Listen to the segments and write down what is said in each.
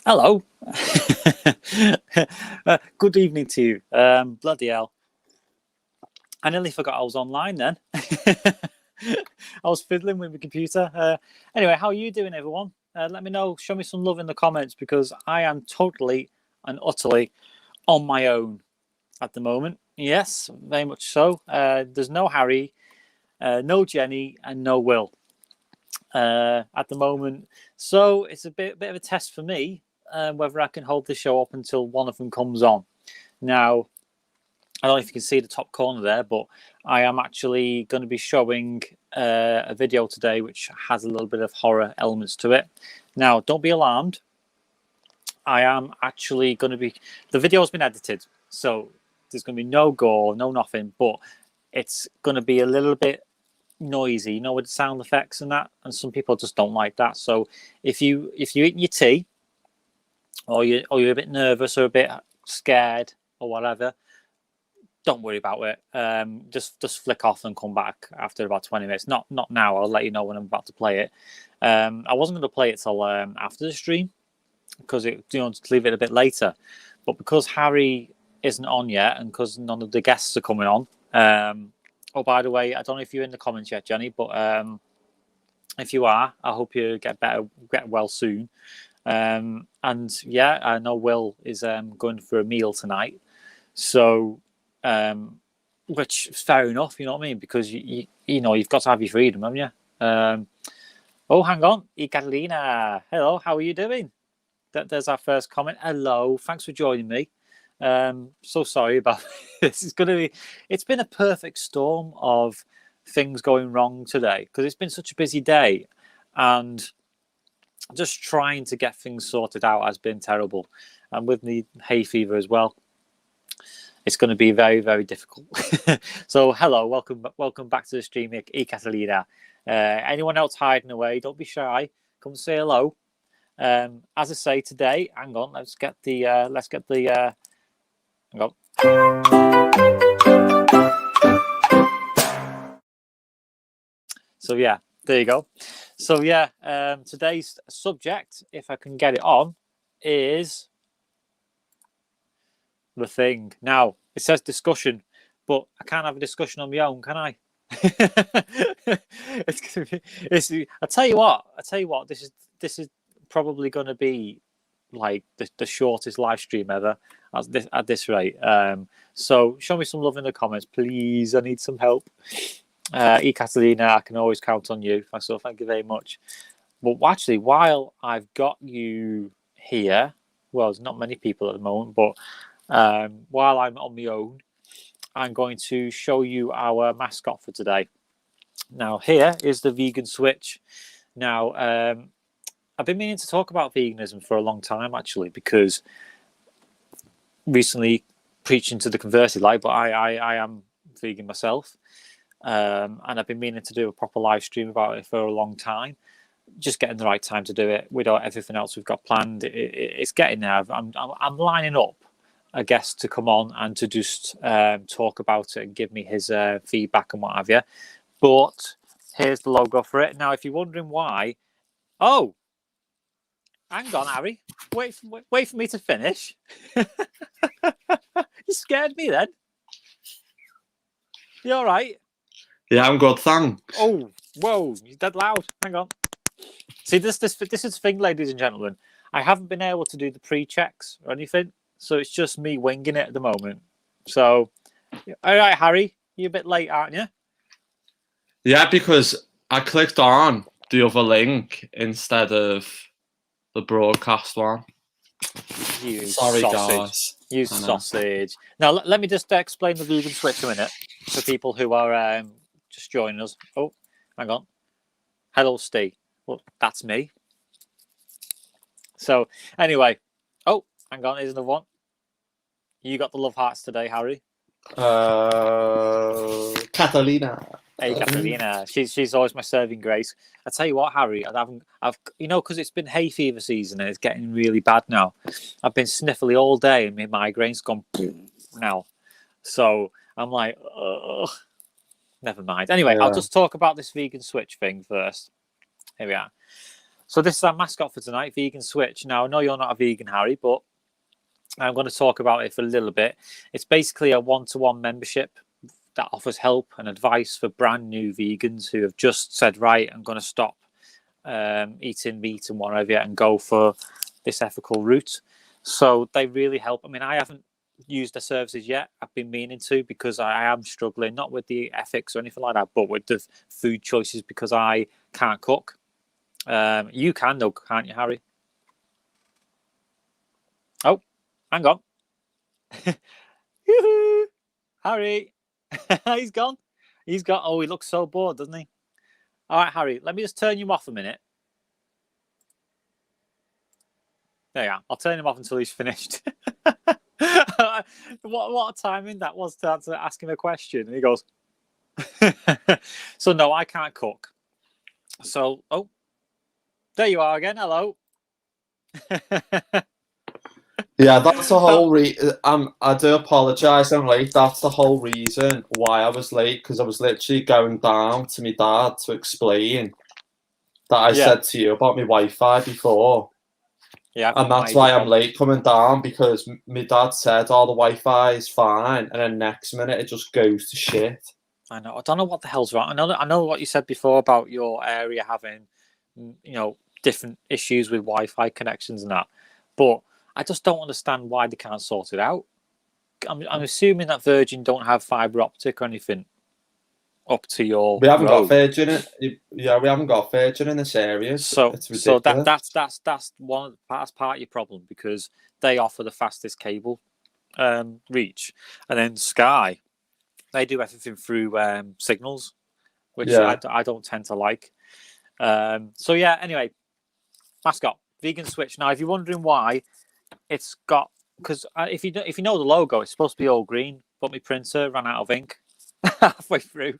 Hello. Good evening to you. Bloody hell. I nearly forgot I was online then. I was fiddling with my computer. Anyway, how are you doing, everyone? Let me know. Show me some love in the comments because I am totally and utterly on my own at the moment. Yes, very much so. There's no Harry, no Jenny, and no Will at the moment. So it's a bit of a test for me whether I can hold the show up until one of them comes on. Now, I don't know if you can see the top corner there, but I am actually going to be showing a video today which has a little bit of horror elements to it. Now, don't be alarmed. I am actually going to be... The video has been edited, so there's going to be no gore, no nothing, but it's going to be a little bit noisy, you know, with the sound effects and that, and some people just don't like that. So if you're eating your tea, or you're a bit nervous or a bit scared or whatever, don't worry about it. Just flick off and come back after about 20 minutes. Not now. I'll let you know when I'm about to play it. I wasn't going to play it till after the stream because to leave it a bit later. But because Harry isn't on yet and because none of the guests are coming on. Oh, by the way, I don't know if you're in the comments yet, Jenny, but if you are, I hope you get well soon. And yeah, I know Will is going for a meal tonight. So. Which is fair enough, you know what I mean? Because you know you've got to have your freedom, haven't you? Oh, hang on, Catalina. Hello, how are you doing? There's our first comment. Hello, thanks for joining me. So sorry about this. It's been a perfect storm of things going wrong today because it's been such a busy day, and just trying to get things sorted out has been terrible, and with the hay fever as well. It's going to be very, very difficult. So, hello, welcome back to the stream, Catalina. Anyone else hiding away? Don't be shy. Come say hello. As I say today, hang on. Let's get the. Hang on. So yeah, there you go. So yeah, today's subject, if I can get it on, is. The Thing. Now it says discussion, but I can't have a discussion on my own, can I? It's gonna be. I tell you what. This is probably going to be like the shortest live stream ever at this rate. So show me some love in the comments, please. I need some help. Catalina, I can always count on you. So thank you very much. But actually, while I've got you here, well, there's not many people at the moment, but. While I'm on my own, I'm going to show you our mascot for today. Now, here is the vegan switch. Now, I've been meaning to talk about veganism for a long time, actually, because recently preaching to the converted, like, but I am vegan myself, and I've been meaning to do a proper live stream about it for a long time. Just getting the right time to do it without everything else we've got planned. It's getting there. I'm lining up a guest to come on and to just talk about it and give me his feedback and what have you. But here's the logo for it. Now, if you're wondering why, oh, hang on, Harry, wait for me to finish. You scared me then. You all right? Yeah, I'm good, thanks. Oh, whoa, you're dead loud. Hang on. See, this is the thing, ladies and gentlemen. I haven't been able to do the pre-checks or anything. So it's just me winging it at the moment. So, all right, Harry, you're a bit late, aren't you? Yeah, because I clicked on the other link instead of the broadcast one. Sorry, guys. You sausage. Now, let me just explain the vegan switch a minute for people who are just joining us. Oh, hang on. Hello, Steve. Well, that's me. So, anyway. Oh, hang on, here's another one. You got the love hearts today, Harry. Catalina. Hey, Catalina. She's always my saving grace. I tell you what, Harry, I've because it's been hay fever season and it's getting really bad now. I've been sniffly all day and my migraine's gone now. So I'm like, ugh. Never mind. Anyway, yeah. I'll just talk about this vegan switch thing first. Here we are. So this is our mascot for tonight, Vegan Switch. Now, I know you're not a vegan, Harry, but I'm going to talk about it for a little bit. It's basically a one-to-one membership that offers help and advice for brand new vegans who have just said, right, I'm going to stop eating meat and whatever and go for this ethical route. So they really help. I mean, I haven't used their services yet. I've been meaning to because I am struggling, not with the ethics or anything like that, but with the food choices because I can't cook. You can though, can't you, Harry? Oh, hang on. Harry. He's gone. He's gone. Oh, he looks so bored, doesn't he? All right, Harry, let me just turn you off a minute. There you are. I'll turn him off until he's finished. What a timing that was to ask him a question. And he goes, so no, I can't cook. So, oh, there you are again. Hello. Yeah, that's the whole I do apologise, I'm late. That's the whole reason why I was late, because I was literally going down to my dad to explain that I said to you about my Wi-Fi before. Yeah, and that's why I'm late coming down, because my dad said, oh, the Wi-Fi is fine, and then next minute it just goes to shit. I know. I don't know what the hell's wrong. I know what you said before about your area having, different issues with Wi-Fi connections and that, but I just don't understand why they can't sort it out. I'm assuming that Virgin don't have fibre optic or anything up to your. We haven't road. got Virgin. Yeah, we haven't got Virgin in this area. So it's ridiculous. That's part of your problem, because they offer the fastest cable reach, and then Sky, they do everything through signals, which I don't tend to like. So yeah. Anyway, mascot Vegan Switch. Now, if you're wondering why. It's got, because if you know the logo, it's supposed to be all green, but my printer ran out of ink halfway through.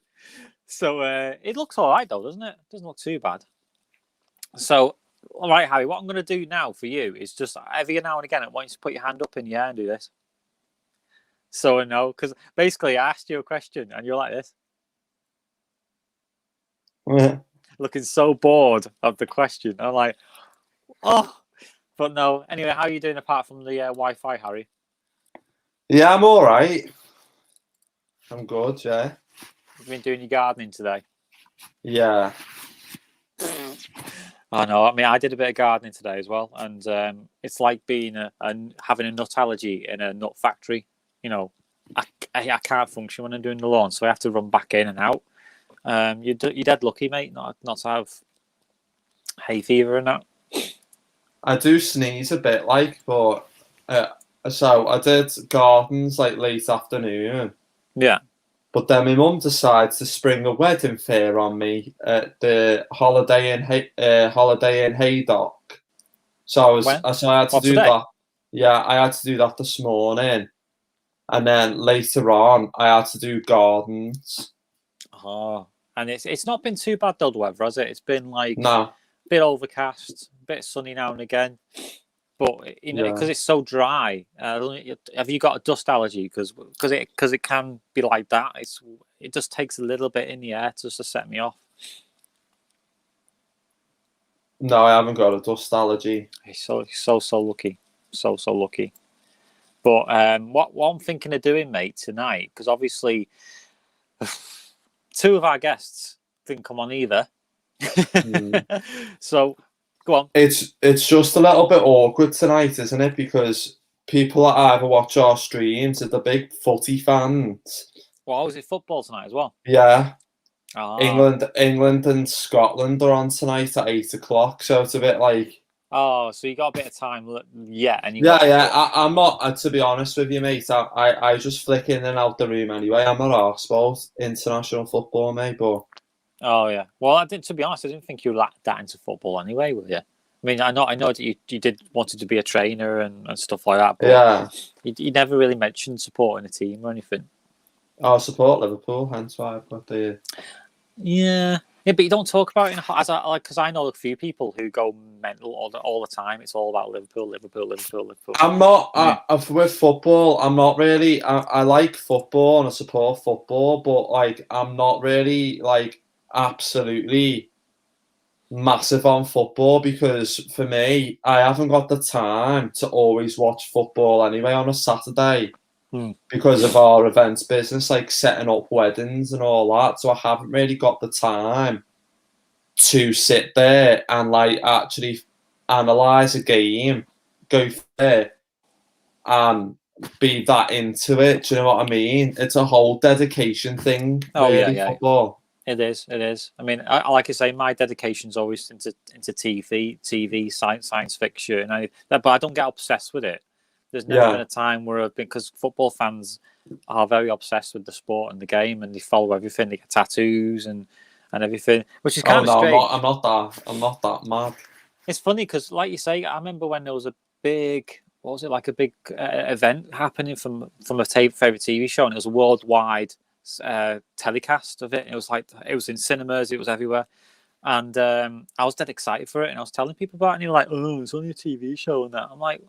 So it looks all right though, doesn't it? It doesn't look too bad. So, all right, Harry, what I'm going to do now for you is just every now and again, I want you to put your hand up in the air and do this. So I know, because basically I asked you a question and you're like this. Yeah. Looking so bored of the question. I'm like, oh. But no, anyway, how are you doing apart from the Wi-Fi, Harry? Yeah, I'm all right. I'm good, yeah. You've been doing your gardening today? Yeah. I know. I mean, I did a bit of gardening today as well, and it's like being having a nut allergy in a nut factory. I can't function when I'm doing the lawn, so I have to run back in and out. You're dead lucky, mate, not to have hay fever and that. I do sneeze a bit, but so I did gardens late afternoon. Yeah. But then my mum decides to spring a wedding fair on me at the Holiday in Haydock. So I had to do that. Yeah, I had to do that this morning, and then later on I had to do gardens. Oh, and it's not been too bad though, the weather, has it? It's been no. A bit overcast, a bit sunny now and again, but because it's so dry. Have you got a dust allergy? Because it can be like that. It just takes a little bit in the air just to set me off. No, I haven't got a dust allergy. So lucky, so lucky. But what I'm thinking of doing, mate, tonight, because obviously two of our guests didn't come on either. So go on. It's just a little bit awkward tonight, isn't it? Because people that either watch our streams are the big footy fans. Well, is it football tonight as well? Yeah. Oh. England and Scotland are on tonight at 8 o'clock, so it's a bit like. Oh, so you got a bit of time yet, and I'm not. To be honest with you, mate, I just flick in and out the room anyway. I'm not arsed international football, mate, but. Oh yeah. Well, to be honest, I didn't think you were that into football anyway, were you? I mean, I know that you did wanted to be a trainer and stuff like that, but yeah, you never really mentioned supporting a team or anything. I support Liverpool, hence why I've got the. Yeah, but you don't talk about it because I know a few people who go mental all the time. It's all about Liverpool. I'm not with football. I'm not really. I like football and I support football, but I'm not really absolutely massive on football because for me, I haven't got the time to always watch football anyway on a Saturday because of our events business, like setting up weddings and all that. So I haven't really got the time to sit there and like actually analyze a game, go there and be that into it. Do you know what I mean? It's a whole dedication thing, really, football. It is. It is. I mean, I like I say, my dedication's always into TV, science fiction, but I don't get obsessed with it. There's never been a time where I've been, because football fans are very obsessed with the sport and the game, and they follow everything. They get tattoos and everything, which is kind of strange. I'm not that mad. It's funny because, like you say, I remember when there was a big, what was it, like a big event happening from a favorite TV show, and it was a worldwide telecast of it. It was in cinemas, it was everywhere, and I was dead excited for it, and I was telling people about it, and they were like, "Oh, it's only a TV show," and that. I'm like,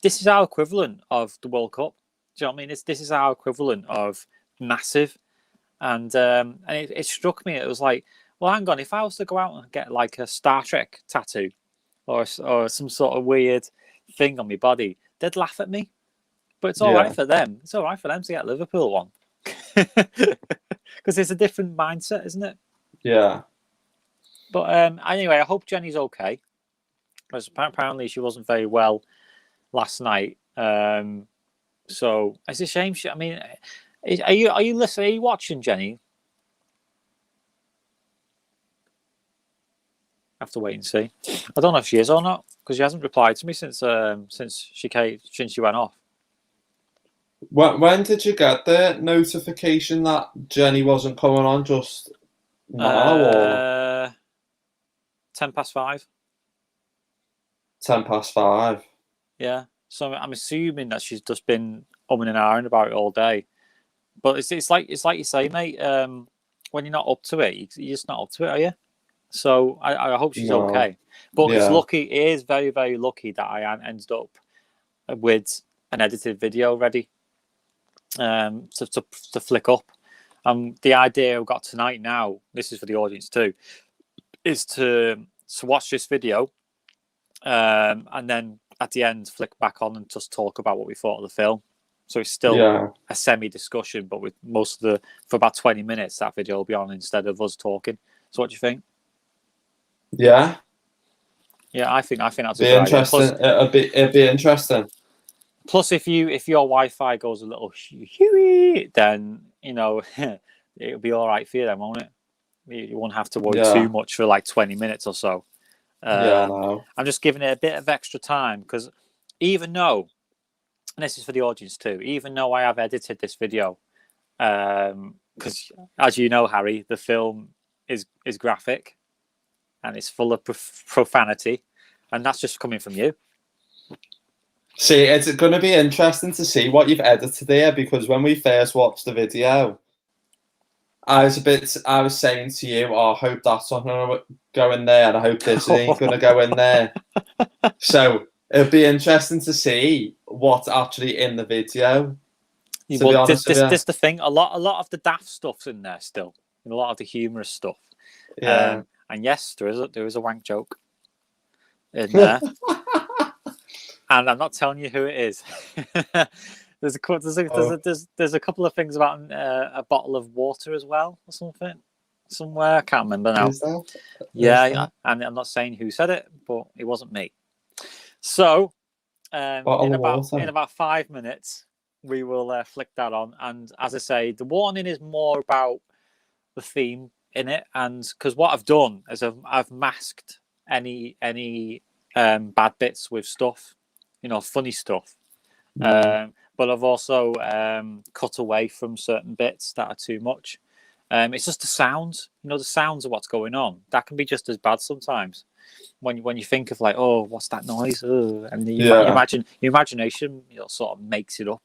this is our equivalent of the World Cup. Do you know what I mean? This is our equivalent of massive, and it struck me. It was like, well, hang on, if I was to go out and get like a Star Trek tattoo or some sort of weird thing on my body, they'd laugh at me. But it's all right for them. It's all right for them to get a Liverpool one. Because it's a different mindset, isn't it? Yeah. But anyway, I hope Jenny's okay. Because apparently she wasn't very well last night. So it's a shame. I mean, are you listening? Are you watching, Jenny? I have to wait and see. I don't know if she is or not because she hasn't replied to me since she went off. When did you get the notification that Jenny wasn't coming on? Just now or 5:10. 5:10. Yeah. So I'm assuming that she's just been umming and ahhing about it all day. But it's like you say, mate. When you're not up to it, you're just not up to it, are you? So I hope she's okay. But it's lucky. It is very, very lucky that I ended up with an edited video ready to flick up. The idea I've got tonight now, this is for the audience too, is to watch this video and then at the end flick back on and just talk about what we thought of the film. So it's still a semi-discussion, but with for about 20 minutes that video will be on instead of us talking. So what do you think? Yeah. Yeah, I think that's a good interesting. Plus, it'd be interesting. Plus, if your Wi-Fi goes a little huey, then it'll be all right for you, then, won't it? You won't have to worry too much for like 20 minutes or so. No. I'm just giving it a bit of extra time because even though, and this is for the audience too, even though I have edited this video, because as you know, Harry, the film is graphic and it's full of profanity, and that's just coming from you. See, it's going to be interesting to see what you've edited there, because when we first watched the video, I was saying to you, I hope that's not going to go in there, and I hope this ain't going to go in there. So it'll be interesting to see what's actually in the video. Well, this is the thing. A lot of the daft stuff's in there still, and a lot of the humorous stuff. Yeah. And yes, there is a wank joke in there. And I'm not telling you who it is. There's a couple of things about a bottle of water as well, or something, somewhere. I can't remember now. Yeah, and I'm not saying who said it, but it wasn't me. So, in about 5 minutes, we will flick that on. And as I say, the warning is more about the theme in it, and because what I've done is I've masked any bad bits with stuff, funny stuff. But I've also cut away from certain bits that are too much. It's just the sounds, the sounds of what's going on. That can be just as bad sometimes. When you think of like, oh, what's that noise? Oh, and your imagination sort of makes it up,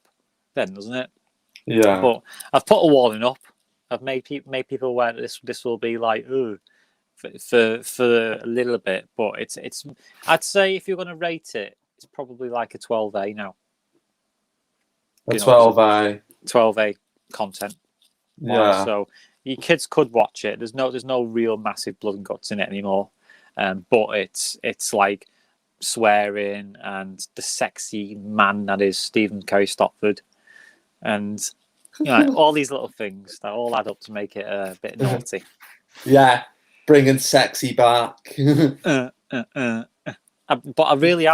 then, doesn't it? Yeah. But I've put a warning up. I've made people aware that this will be like, oh, for a little bit. But it's. I'd say if you're going to rate it, it's probably like a 12A now. A 12A. 12A content. Yeah. So your kids could watch it. There's no real massive blood and guts in it anymore. but it's like swearing and the sexy man that is Stephen Stopford, and all these little things that all add up to make it a bit naughty. Yeah, bringing sexy back. But I really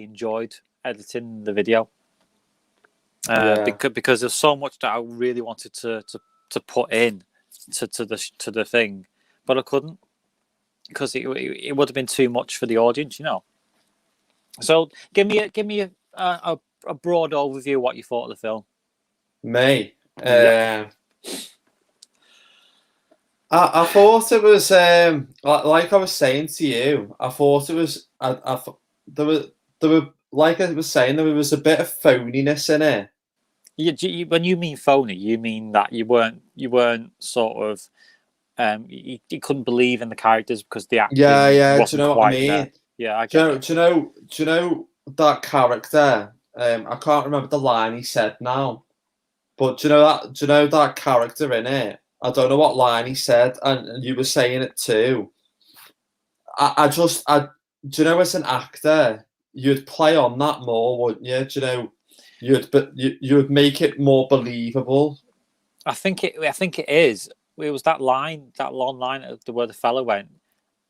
enjoyed editing the video. Because there's so much that I really wanted to put in to the thing, but I couldn't, because it would have been too much for the audience, So give me a broad overview of what you thought of the film. Me, I thought it was like I was saying to you. I thought it was there were like I was saying, there was a bit of phoniness in it. When you mean phony, you mean that you weren't sort of you couldn't believe in the characters because the acting wasn't do you know quite what I mean? there. Yeah, I do get you know that character? I can't remember the line he said now, but do you know that character in it? I don't know what line he said, and you were saying it too. Do you know, as an actor, you'd play on that more, wouldn't you? Do you know, you would make it more believable. I think it is. It was that long line where the fella went,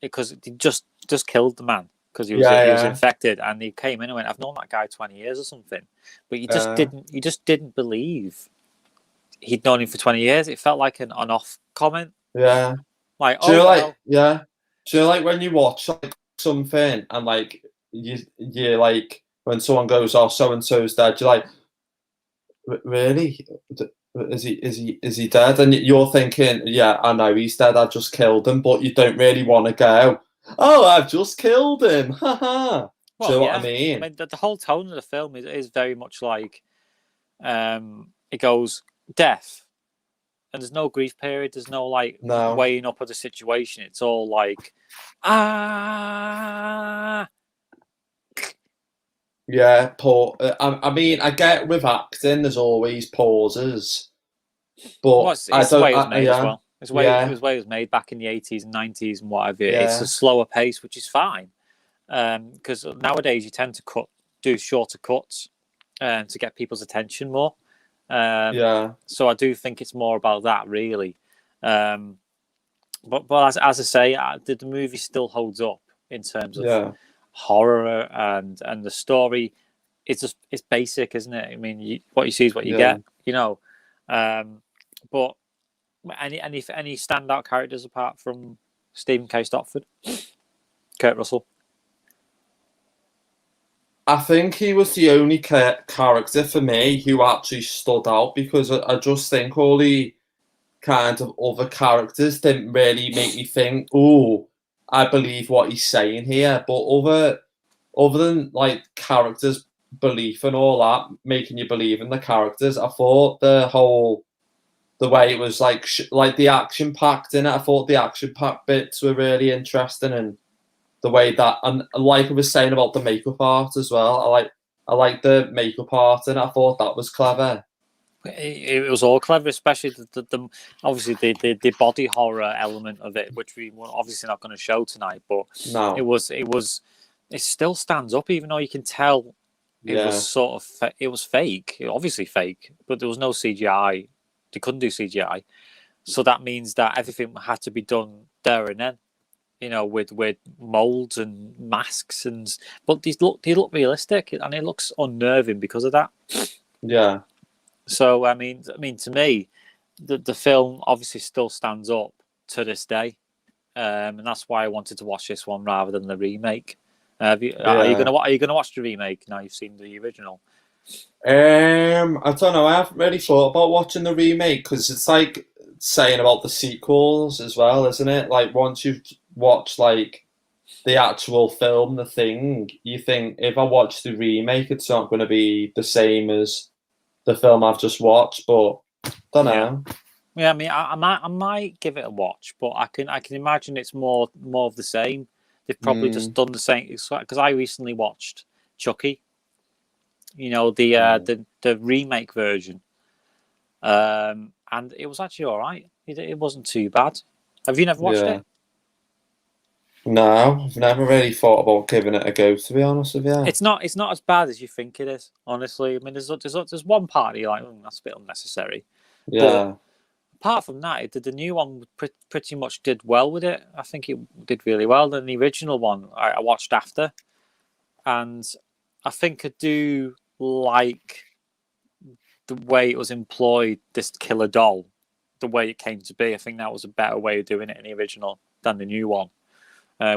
because he just killed the man because he was infected, and he came in and went, "I've known that guy 20 years or something," but you just didn't believe he'd known him for 20 years. It felt like an on-off comment. Yeah. Like, do you know, like when you watch like something and like you like when someone goes, "Oh, so and so's dead," you're like, "Really? Is he dead?" And you're thinking, "Yeah, I know he's dead. I just killed him," but you don't really want to go, "Oh, I've just killed him." Haha. Do you know what I mean? The whole tone of the film is very much like, it goes death, and there's no grief period. There's no weighing up of the situation. It's all like, ah. Yeah, I mean, I get with acting, there's always pauses, but it's the way it was made as well. It's the way it was made back in the 80s and 90s and whatever. Yeah. It's a slower pace, which is fine, because nowadays you tend to do shorter cuts to get people's attention more. So I do think it's more about that, really. But as I say, the movie still holds up in terms of horror and the story. It's basic, isn't it? I mean, what you see is what you get, but any standout characters apart from Stephen Stopford, Kurt Russell? I think he was the only character for me who actually stood out, because I just think all the kind of other characters didn't really make me think, "Oh, I believe what he's saying here." But other than like characters' belief and all that, making you believe in the characters, I thought the way it was like the action packed in it, I thought the action packed bits were really interesting, and the way that, and like I was saying about the makeup art as well, I like the makeup art, and I thought that was clever. It was all clever, especially the obviously the body horror element of it, which we were obviously not going to show tonight. But it still stands up, even though you can tell it was sort of it was fake, obviously fake, but there was no CGI. They couldn't do CGI, so that means that everything had to be done there and then. With molds and masks, but they look realistic, and it looks unnerving because of that. Yeah. So I mean, to me, the film obviously still stands up to this day, and that's why I wanted to watch this one rather than the remake. Are you gonna watch the remake now you've seen the original? I don't know. I haven't really thought about watching the remake, because it's like saying about the sequels as well, isn't it? Like, once you've watched like the actual film, The Thing, you think, if I watch the remake, it's not going to be the same as the film I've just watched. But don't know. Yeah, I mean, I might give it a watch, but I can imagine it's more of the same. They've probably just done the same, because I recently watched Chucky. The remake version, and it was actually all right. It wasn't too bad. Have you never watched it? No, I've never really thought about giving it a go, to be honest with you. It's not as bad as you think it is, honestly. I mean, there's one part you're like, that's a bit unnecessary. Yeah. But apart from that, the new one pretty much did well with it. I think it did really well. Then the original one I watched after, and I think I do like the way it was employed, this killer doll, the way it came to be. I think that was a better way of doing it in the original than the new one,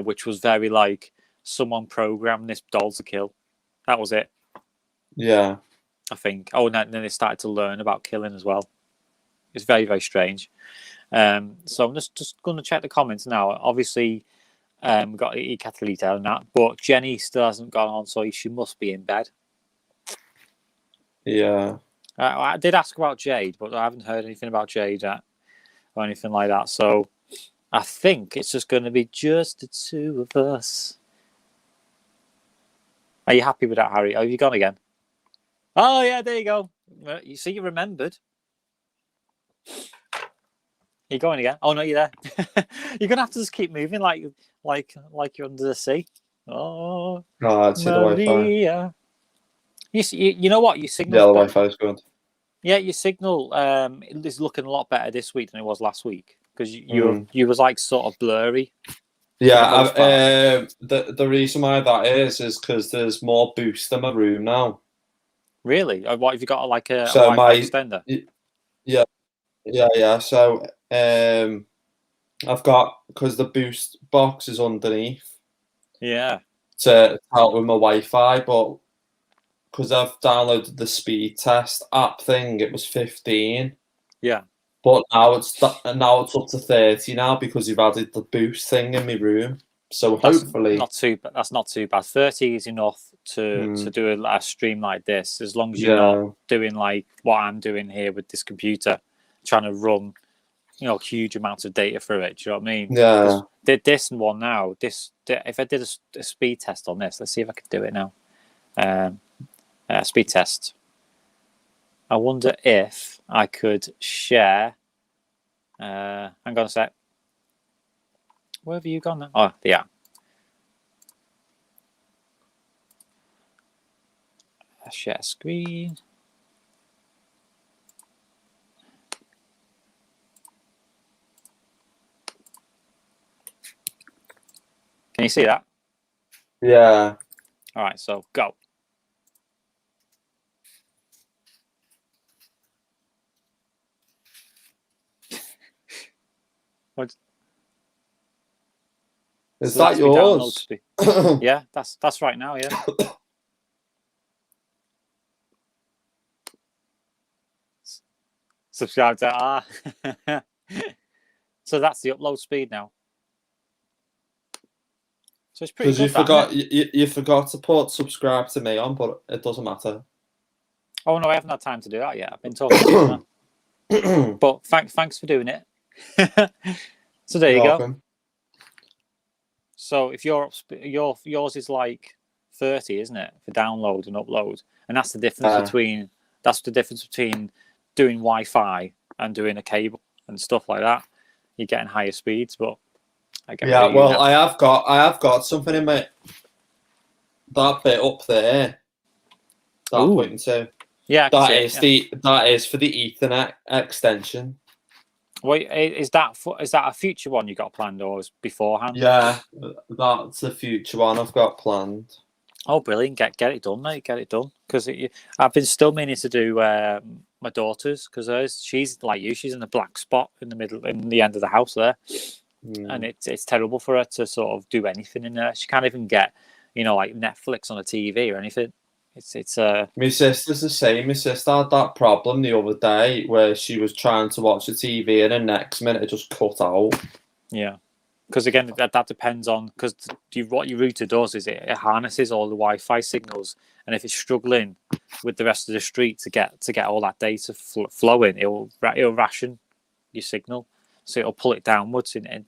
which was very like someone programmed this doll to kill. That was it. Yeah. I think. Oh, and then they started to learn about killing as well. It's very, very strange. So I'm just going to check the comments now. Obviously, we've got Catalita and that, but Jenny still hasn't gone on, so she must be in bed. Yeah. I did ask about Jade, but I haven't heard anything about Jade yet or anything like that. So I think it's just going to be just the two of us. Are you happy with that, Harry? Oh, have you gone again? Oh, yeah, there you go. You see, you remembered. You're going again? Oh no, you're there. You're gonna have to just keep moving like you're under the sea. Oh, It's the Wi-Fi. You know what? Your signal. Yeah, the Wi-Fi is good. Yeah, your signal is looking a lot better this week than it was last week because you was like sort of blurry. Yeah, the reason why that is because there's more boost in my room now. Really? What have you got? Like a Wi-Fi extender? Yeah. So I've got, because the boost box is underneath. Yeah. To help with my Wi-Fi, but because I've downloaded the speed test app thing, it was 15. Yeah. But now it's up to 30 now because you've added the boost thing in my room. So hopefully that's not too bad. 30 is enough to do a stream like this, as long as you're not doing like what I'm doing here with this computer, trying to run huge amounts of data through it. Do you know what I mean? Yeah. Did this one now. If I did a speed test on this, let's see if I could do it now. Speed test. I wonder if I could share. Hang on a sec. Where have you gone now? Oh, yeah. Share screen. Can you see that? Yeah. All right, so go. What? Is that yours? Yeah, that's right now. Yeah. Subscribe to So that's the upload speed now. So it's pretty good. Because you forgot to put subscribe to me on, but it doesn't matter. Oh no, I haven't had time to do that yet. I've been talking to you. But thanks for doing it. So there you go. So if yours is like 30, isn't it, for download and upload, and that's the difference between doing Wi-Fi and doing a cable and stuff like that. You're getting higher speeds, but I have got something in that bit up there. That I'm pointing to. Yeah, that is for the Ethernet extension. Wait, is that a future one you got planned, or is beforehand? Yeah, that's the future one I've got planned. Oh, brilliant! Get it done, mate. Get it done, because I've been still meaning to do my daughter's, because she's like you. She's in the black spot in the end of the house there, and it's terrible for her to sort of do anything in there. She can't even get like Netflix on a TV or anything. It's My sister's the same. My sister had that problem the other day where she was trying to watch the TV and the next minute it just cut out. Yeah, because again that depends on, because what your router does is it harnesses all the Wi-Fi signals, and if it's struggling with the rest of the street to get all that data flowing, it'll ration your signal, so it'll pull it downwards and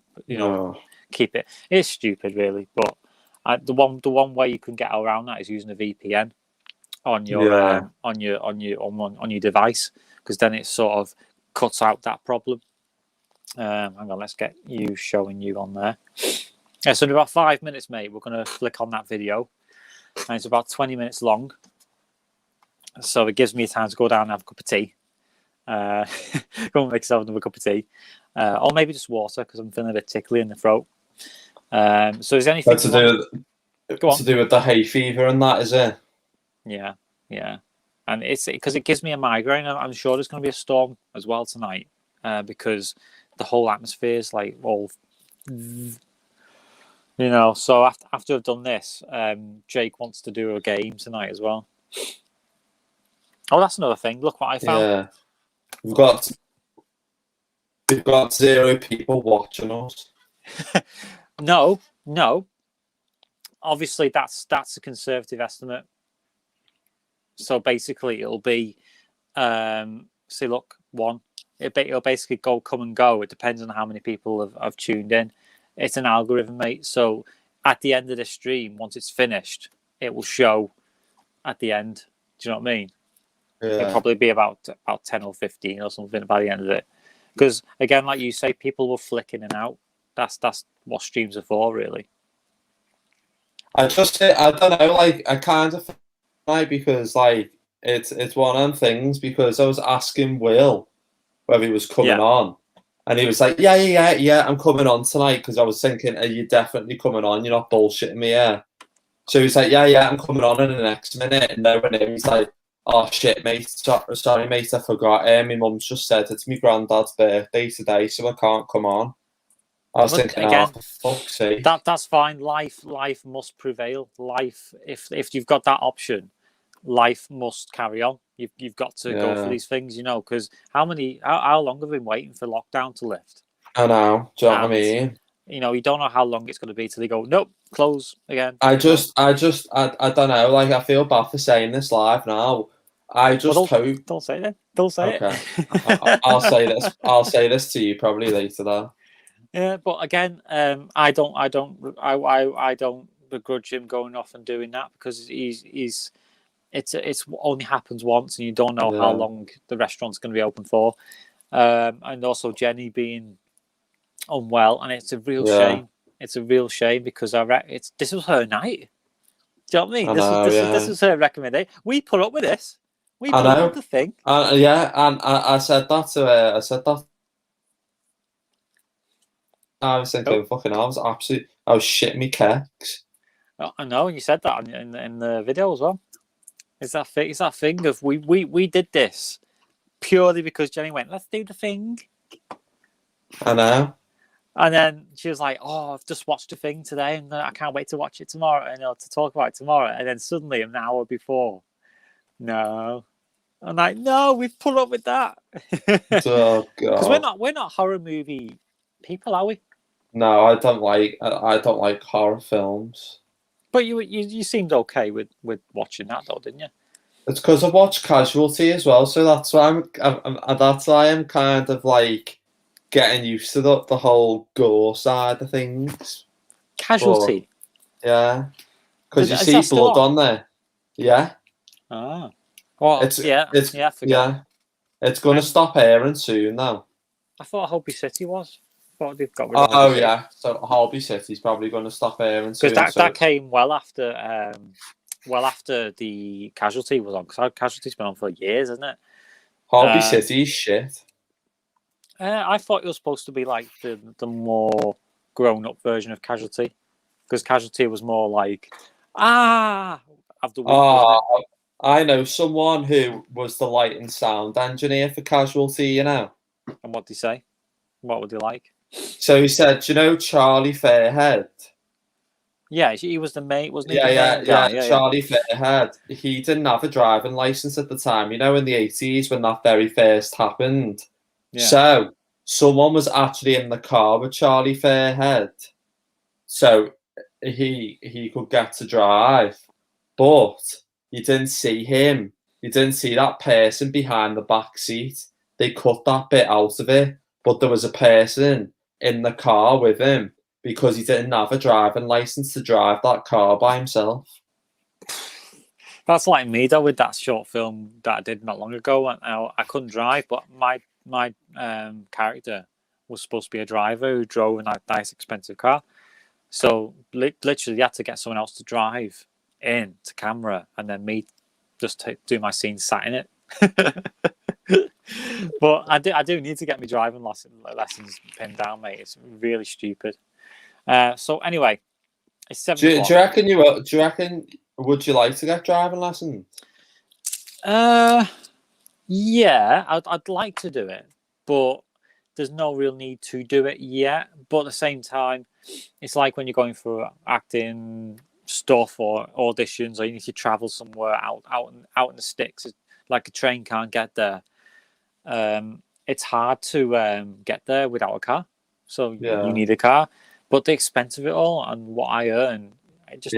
keep it. It's stupid, really, but the one way you can get around that is using a VPN on your device, because then it sort of cuts out that problem. Hang on, let's get you showing you on there. Yeah, so in about 5 minutes, mate, we're going to flick on that video. And it's about 20 minutes long. So it gives me time to go down and have a cup of tea. Go and make yourself another cup of tea. Or maybe just water, because I'm feeling a bit tickly in the throat. So is there anything to do with the hay fever and that, is it? Yeah. And it's because it gives me a migraine. I'm sure there's going to be a storm as well tonight, because the whole atmosphere is like all, So after I've done this, Jake wants to do a game tonight as well. Oh, that's another thing. Look what I found. Yeah, we've got 0 people watching us. No. Obviously, that's a conservative estimate. So basically, it'll be, see, look, 1. It'll basically come and go. It depends on how many people have tuned in. It's an algorithm, mate. So at the end of the stream, once it's finished, it will show at the end. Do you know what I mean? Yeah. It'll probably be about 10 or 15 or something by the end of it. Because again, like you say, people will flick in and out. That's what streams are for, really. I don't know, like, I kind of like, because like it's one of them things, because I was asking Will whether he was coming on, and he was like, yeah, I'm coming on tonight, because I was thinking, are you definitely coming on? You're not bullshitting me, yeah? So he's like, yeah, I'm coming on in the next minute, and then he's like, oh shit, mate, sorry mate, I forgot. My mum's just said it's my granddad's birthday today, so I can't come on. I was thinking, again, for fuck's sake. That's fine. Life must prevail. Life, if you've got that option, life must carry on. You've got to go for these things, because how long have we been waiting for lockdown to lift? I know. Do you know what I mean? You don't know how long it's going to be till they go, nope, close again. I don't know. Like, I feel bad for saying this live now. I just hope. Don't say that. Don't say it. I'll say this. I'll say this to you probably later, though. Yeah, but again, I don't begrudge him going off and doing that, because it's only happens once, and you don't know how long the restaurant's going to be open for, and also Jenny being unwell, and it's a real shame. It's a real shame, because this was her night. Do you know what I mean? This was her recommendation. We put up with this. We put up with the thing. And I said that to her. I said that. I was thinking, fucking hell, I was shitting me kecks. Oh, I know, and you said that in the video as well. It's that thing of we did this purely because Jenny went, let's do the thing. I know. And then she was like, oh, I've just watched the thing today, and I can't wait to watch it tomorrow, and to talk about it tomorrow. And then suddenly, an hour before, no. I'm like, no, we've put up with that. Oh God! Because we're not horror movie people, are we? No, I don't like horror films. But you seemed okay with watching that, though, didn't you? It's because I watched Casualty as well, so that's why I'm kind of like getting used to the whole gore side of things. Casualty. But, yeah, because you see blood on there. Yeah. Ah. Well, it's going to stop airing soon now. I thought Holby City was. I thought they've got rid of Holby City. So Holby City's probably going to stop airing soon. Because that came well after the Casualty was on. Because Casualty's been on for years, hasn't it? Holby City's shit. I thought it was supposed to be like the more grown-up version of Casualty. Because Casualty was more like, of the week, I know someone who was the light and sound engineer for Casualty, you know. And what did he say? What would he like? So he said, do you know Charlie Fairhead? Yeah, he was the mate, wasn't he? Yeah, Charlie Fairhead. He didn't have a driving license at the time, in the 80s when that very first happened. Yeah. So someone was actually in the car with Charlie Fairhead. So he could get to drive. But you didn't see him. You didn't see that person behind the back seat. They cut that bit out of it. But there was a person in the car with him because he didn't have a driving license to drive that car by himself. That's like me, though, with that short film that I did not long ago. I couldn't drive, but my character was supposed to be a driver who drove a nice, expensive car. So literally, you had to get someone else to drive in to camera, and then me just do my scene sat in it. But I do need to get my driving lessons pinned down, mate. It's really stupid. So anyway, it's 7 o'clock. Do you reckon? Would you like to get driving lessons? Yeah, I'd like to do it, but there's no real need to do it yet. But at the same time, it's like when you're going for acting stuff or auditions, or you need to travel somewhere out in the sticks, like a train can't get there. It's hard to get there without a car, so you need a car. But the expense of it all and what I earn, it just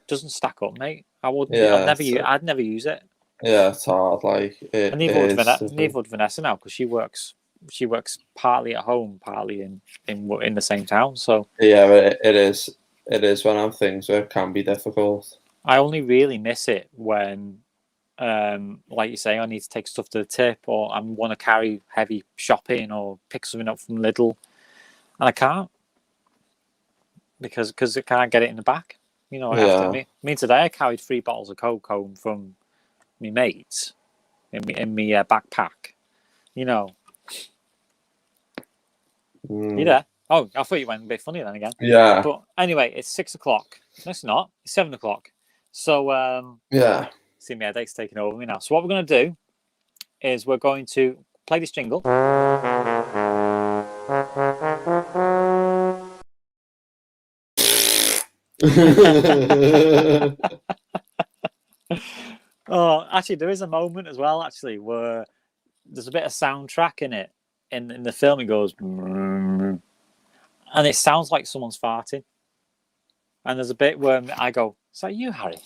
doesn't stack up, mate. I'd never use it. Yeah, it's hard. Like and neither would Vanessa now, because she works partly at home, partly in the same town. So yeah, it is one of things where it can be difficult. I only really miss it when, like you say, I need to take stuff to the tip, or I want to carry heavy shopping or pick something up from Lidl, and I can't because I can't get it in the back. You know, I mean, today I carried 3 bottles of Coke home from my mates in my backpack. You know. You there? Oh, I thought you went a bit funny then again. Yeah. But anyway, it's 6 o'clock. No, it's not. It's 7 o'clock. So yeah. See, my headache's taking over me now. So what we're going to do is we're going to play this jingle. Oh, actually, there is a moment as well, actually, where there's a bit of soundtrack in it. In the film, it goes, and it sounds like someone's farting. And there's a bit where I go, "Is that you, Harry?"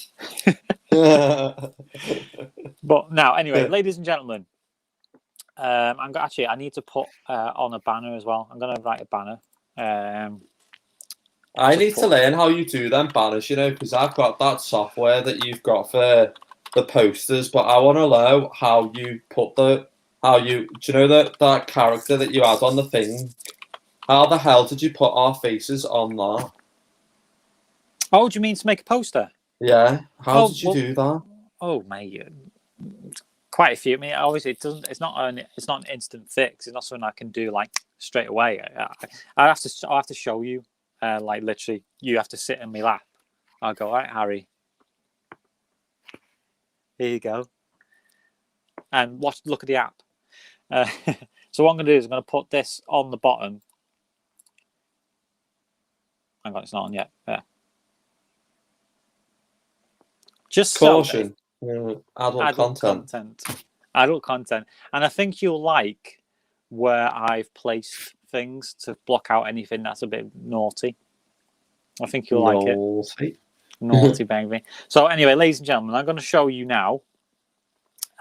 But now, anyway, ladies and gentlemen, I need to put on a banner as well. I'm going to write a banner. I need to learn how you do them banners, you know, because I've got that software that you've got for the posters, but I want to know how you put do you know that character that you had on the thing? How the hell did you put our faces on that? Oh, do you mean to make a poster? Yeah. How did you do that? Oh, mate, quite a few. I mean, obviously, it's not an instant fix. It's not something I can do like straight away. I have to show you. Like literally, you have to sit in my lap. I'll go, all right, Harry. Here you go. And look at the app. So what I'm going to do is I'm going to put this on the bottom. Hang on, it's not on yet. Yeah. Just caution. Adult content. Adult content. And I think you'll like where I've placed things to block out anything that's a bit naughty. I think you'll like it. Naughty baby. So anyway, ladies and gentlemen, I'm going to show you now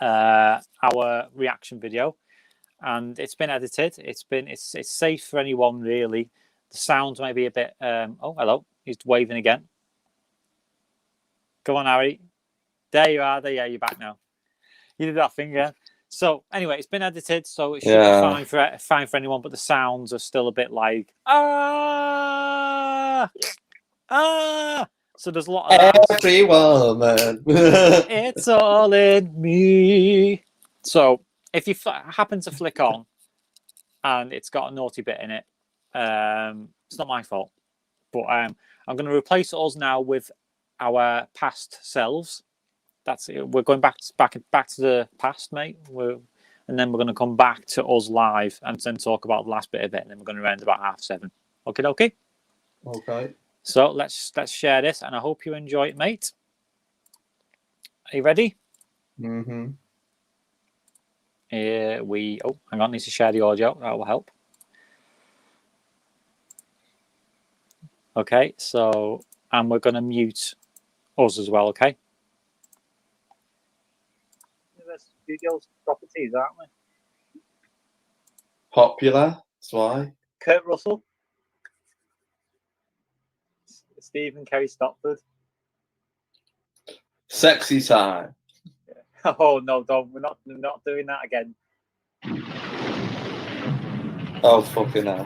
our reaction video, and it's been edited. It's safe for anyone really. The sound may be a bit. Oh, hello. He's waving again. Go on, Harry. There you are. There, yeah, you're back now. You did that thing, yeah. So anyway, it's been edited, so it should be fine for anyone. But the sounds are still a bit like ah. So there's a lot of that. Every woman. It's all in me. So if you happen to flick on and it's got a naughty bit in it, it's not my fault. But I'm going to replace us now with our past selves. That's it. We're going back to the past, mate. And then we're going to come back to us live and then talk about the last bit of it, and then we're going to end about 7:30. Okay. Okay. So let's share this, and I hope you enjoy it, mate. Are you ready? Mm-hmm. Oh, hang on, need to share the audio. That will help. Okay, so and we're going to mute us as well. Okay. Studios properties, aren't we? Popular. That's why. Kurt Russell. Stephen Kerry Stopford. Sexy time. Yeah. Oh no, don't! We're not doing that again. Oh fucking hell.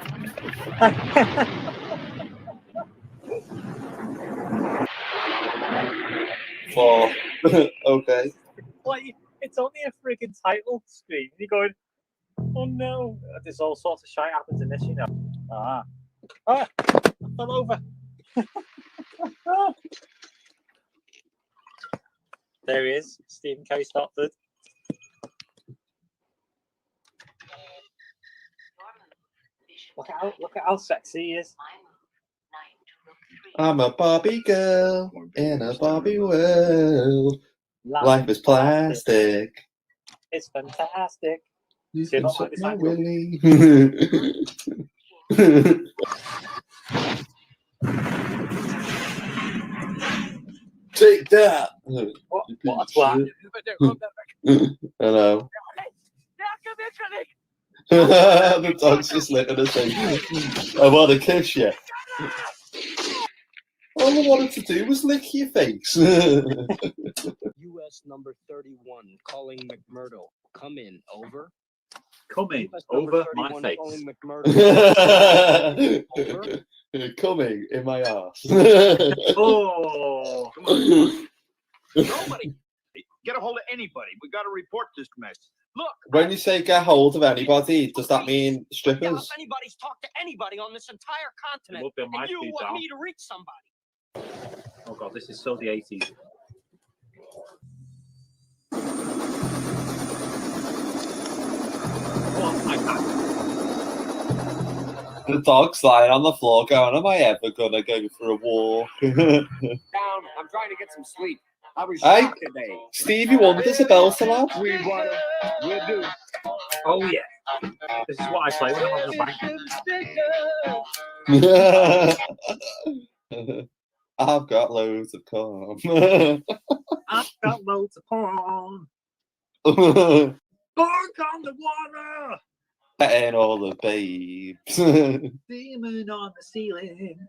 before. Okay. Like, it's only a frigging title screen. You're going, oh no. There's all sorts of shit happens in this, you know. I fell over. There he is, Stephen K. Stopford. Look at how sexy he is. I'm a Barbie girl in a Barbie world. Life is plastic. It's fantastic. You See, I can don't suck like this my angle. willy. Take that. What a twat. Hello. The dog's just licking us saying, I want to kiss you. All I wanted to do was lick your face. US number 31 calling McMurdo. Come in, over. Coming over my face. Coming in my ass. Oh, come on. Nobody. Get a hold of anybody. We got to report this mess. Look. When you say get hold of anybody, does that mean strippers? If anybody's talked to anybody on this entire continent, and you want me to reach somebody. Oh god, this is so the 80s. Oh my god. The dog's lying on the floor going, am I ever gonna go for a walk? Down. I'm trying to get some sleep. I was shocked today. Stevie Wonder's a belter, lad. We'll do. Oh yeah. This is what I play when I'm on the bank. I've got loads of corn. I've got loads of corn. Corn on the water. And all the babes. Demon on the ceiling.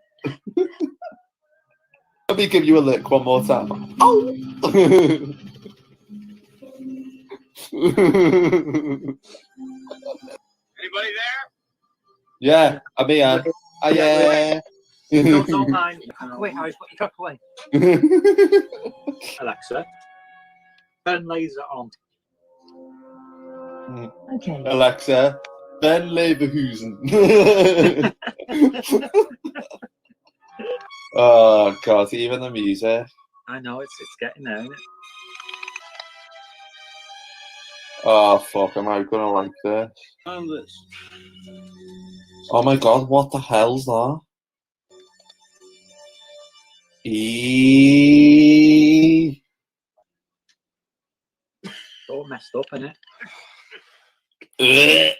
Let me give you a lick one more time. Oh! Anybody there? Yeah, I'm here. Yeah. Don't mind. Cock away, Harry. Put your cock away. Alexa, turn laser on. Okay. Alexa, Ben Leverkusen. Oh god, even the music. I know it's getting there, isn't it? Oh fuck, am I gonna like this? On this. Oh my god, what the hell's that? All messed up, isn't it?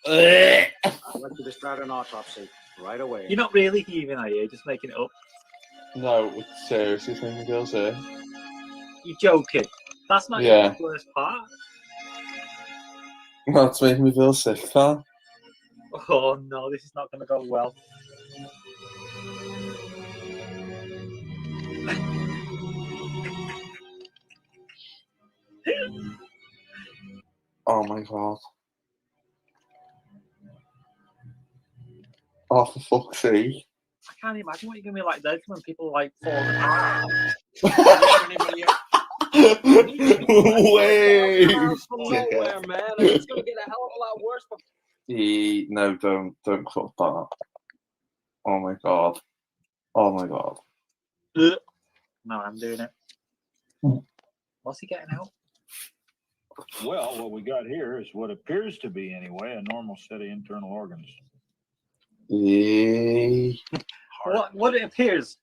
I'd like you to start an autopsy right away. You're not really heaving, are you? Just making it up. No, it's seriously making me feel sick. You're joking. That's not the worst part. That's making me feel sick, pal. Oh no, this is not going to go well. Oh my god. Oh, for fuck's sake. I can't imagine what you're going to be like there when people like falling apart. Wait. Nowhere, man. It's going to get a hell of a lot worse. No, don't cut that. Oh my god. Oh my god. No, I'm doing it. What's he getting out? Well, what we got here is what appears to be, anyway, a normal set of internal organs. What it appears?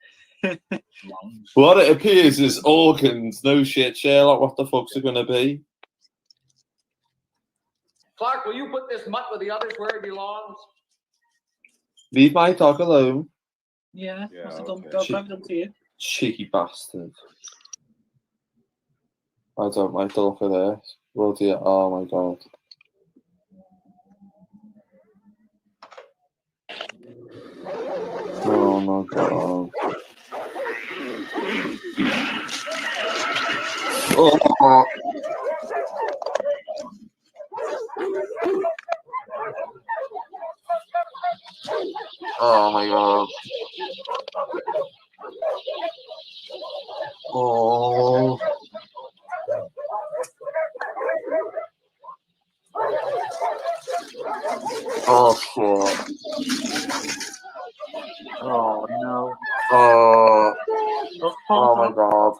What it appears is organs. No shit, Sherlock. What the fuck's it gonna be? Clark, will you put this mutt with the others where it belongs? Leave my dog alone. Yeah. What's it done? Go done to you? Cheeky bastard. I don't like the look of this. Bloody, oh my god. Oh my god. Oh. Oh my god. Oh. Oh, fuck. Oh no. Oh, Oh, oh my god.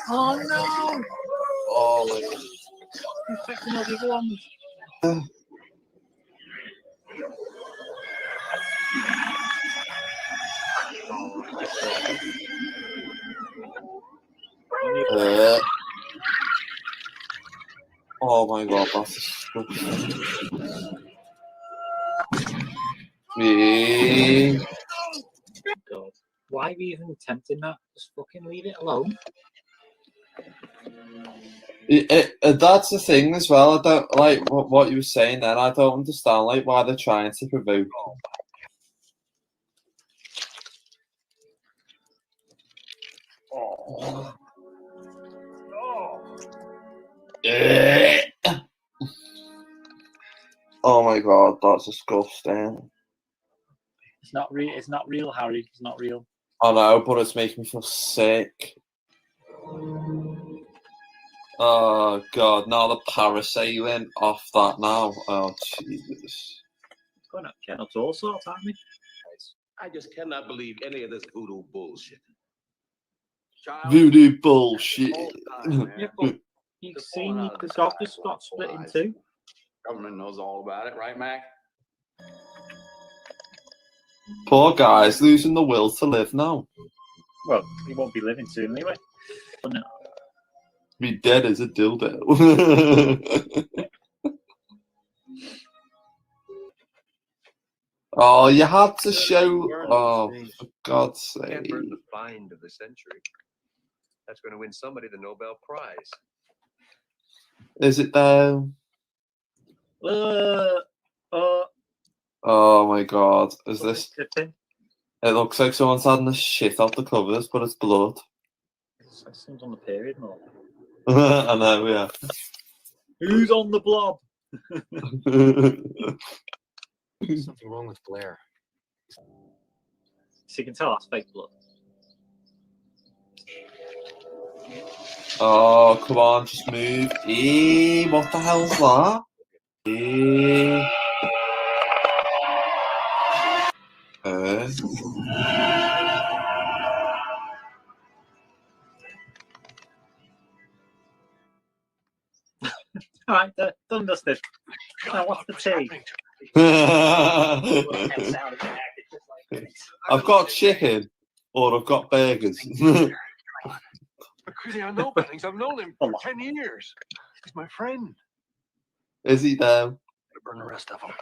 Oh no! Oh my god. Infecting all the other ones. Oh my god, that's disgusting. Me. God. Why are we even attempting that? Just fucking leave it alone. That's the thing as well. I don't like what you were saying then. I don't understand like why they're trying to provoke. Oh. Oh my god, that's disgusting. It's not real. It's not real, Harry. It's not real. I know, but it's making me feel sick. Oh god, now the parasailing off that now. Oh Jesus. Going up, getting up to all sorts, aren't we? I just cannot believe any of this voodoo bullshit. Voodoo bullshit. Yeah, but you've seen the dog just got split in two. Government knows all about it, right, Mac? Poor guy's losing the will to live now. Well, he won't be living soon anyway. But no. Be dead as a dildo. Oh, you had to show. Oh, for God's Can't sake. burn the find of the century. That's going to win somebody the Nobel Prize. Is it though? Oh my god. Is this? It Looks like someone's had the shit off the covers, but it's blood. seems on the period, more. I know, yeah. Who's on the blob? Something wrong with Blair. So you can tell that's fake blood. Oh, come on, just move. What the hell's that? All right, done dusted. Now what's the tea? I've got chicken, or I've got burgers. Crazy, I know Bennings. I've known him for 10 years. He's my friend. Is he there? Burn the rest of them.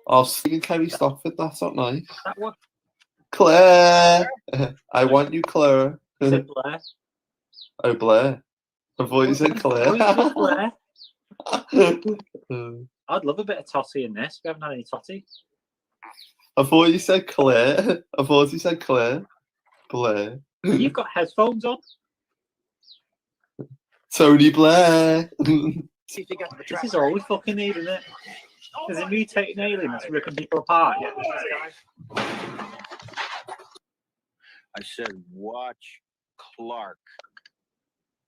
Oh, singing Kerry Stockford, that's not nice. That one? Claire! I want you, Claire. Is it Blair? Oh, Blair. I thought you said Claire. Blair. I'd love a bit of totty in this. We haven't had any totty. I thought you said Claire. I thought you said Claire. Blair. You've got headphones on. Tony Blair. This is all we fucking need, isn't it? Is it mutating aliens ripping people apart? Yeah. I said, watch Clark.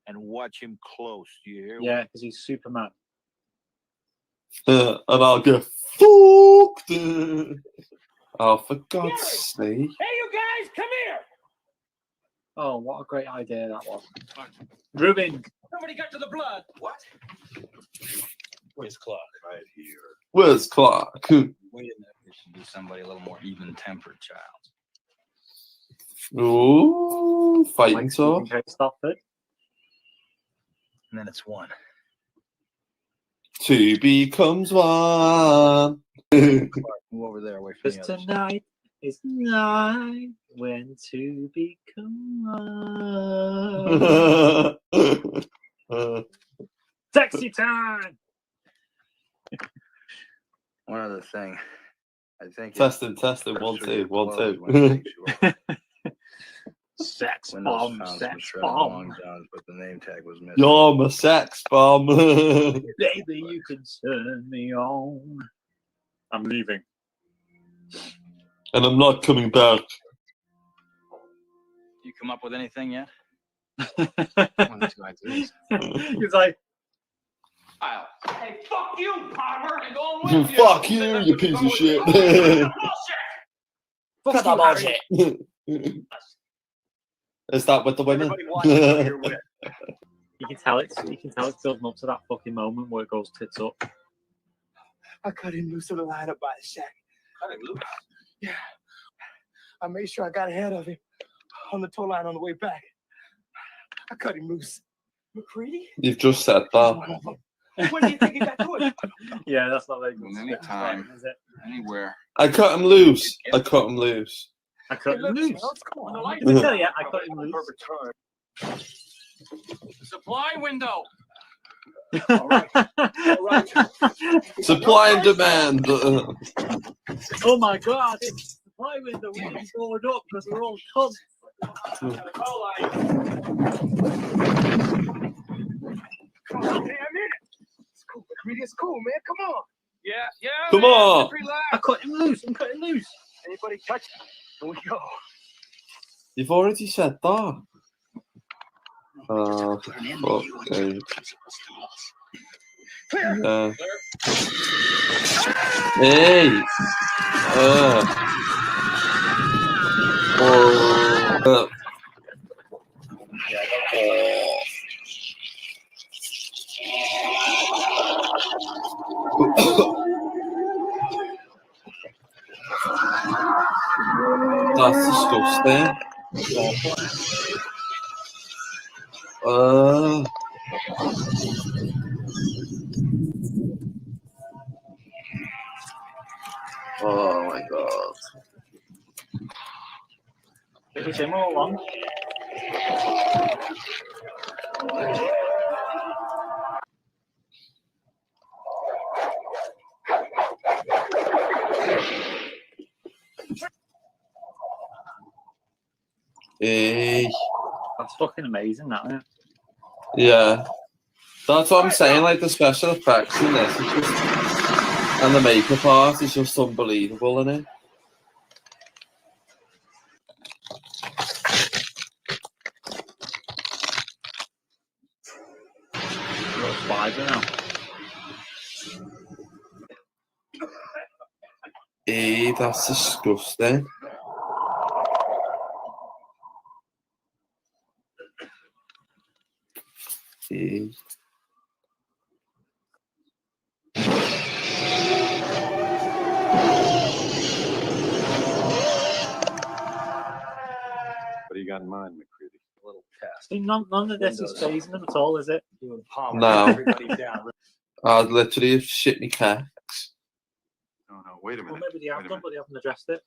And watch him close. Do you hear? Yeah, because he's Superman. And I'll get fucked. Oh, for God's sake. Hey, you guys, come here! Oh, what a great idea that was. Ruben. Somebody got to the blood. What? Where's Clark? Right here. Where's Clark? Wait a minute. We should do somebody a little more even-tempered, child. Ooh, fighting talk. Stockford. And then it's one. Two becomes one. Clark, move over there away from Because the others. tonight is night when two become one. Sexy time! One other thing. I think testing. 1, 2, 1, 2. Sex Windows bomb, found some sex shredded bomb. long johns, but the name tag was missing. You're my sex bomb. Baby, you can turn me on. I'm leaving. And I'm not coming back. You come up with anything yet? He's like, Hey, fuck you, Palmer! I'm going with you! Fuck you piece of shit. fuck that bullshit. Is that with the women? Everybody watching who you're with. You can tell it's building up to that fucking moment where it goes tits up. I cut him loose of the line up by the shack. Cut him loose? Yeah. I made sure I got ahead of him on the tow line on the way back. I cut him loose. McCready? You've just said He's that. one of them. When do you think he got to it? Yeah, that's not very good. Anytime, Is it? anywhere. I cut him loose. I cut him loose. I cut him loose. Come on. I can tell you, I cut him loose. Supply window. All right. All right. Supply and demand. Oh my god, it's the supply window. We're going up because we're all cunts. Come on, man, I'm in it. It's cool, McCready. It's cool, man. Come on. Yeah. Come man. on. Just relax. I cut him loose. I'm cutting loose. Anybody touch it? Here we go. You've already said that. Fuck me. Clear. Hey. That's disgusting. Oh my god. It was him all along. Hey. That's fucking amazing, that, isn't it? Yeah. That's what I'm saying, like the special effects in this is just, and the makeup art is just unbelievable, isn't it? You're a spider now. Hey, that's disgusting. Hey. What do you got in mind, McCready? A little test. See, none of this is phasing them at all, is it? You and Palmer. No. Everybody's down. I'd literally have shit me cat. No, wait a Well, minute. maybe they have done, but they haven't addressed it.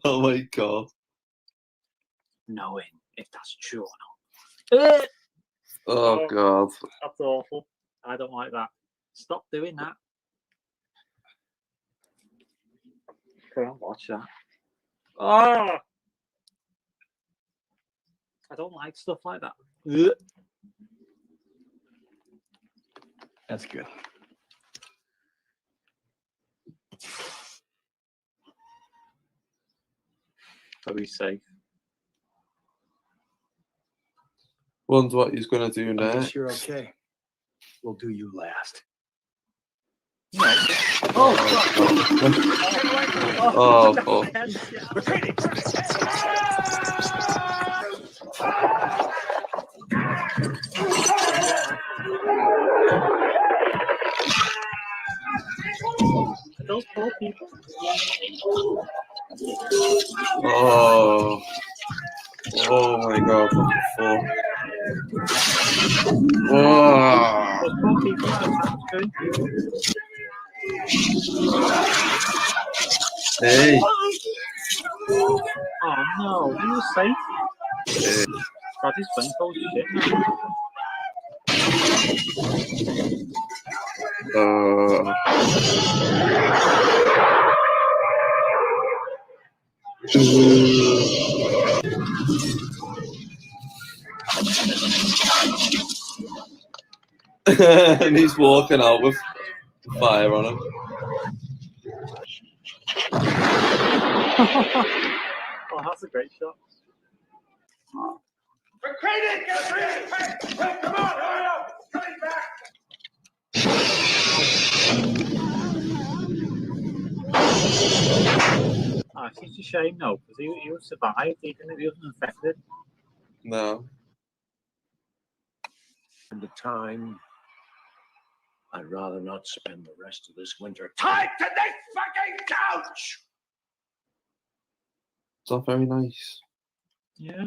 Oh my god. Knowing if that's true or not. Oh god. That's awful. I don't like that. Stop doing that. Can't watch that. Oh! I don't like stuff like that. That's good. So he's safe. Wonder what he's gonna do I now. guess you're okay. We'll do you last. Oh, Oh, those poor people. oh, oh my god, what the fuck? Oh. Those poor people are attached Hey. Oh no, he was safe. Hey. God, his phone calls shit. And he's walking out with fire on him. Oh, that's a great shot. McCready, get ready! Hey, come on, hurry up! Coming back! Oh, it's such a shame, though, because he would survive, even if he wasn't infected. No. And the time, I'd rather not spend the rest of this winter tied to this fucking couch! It's not very nice. Yeah.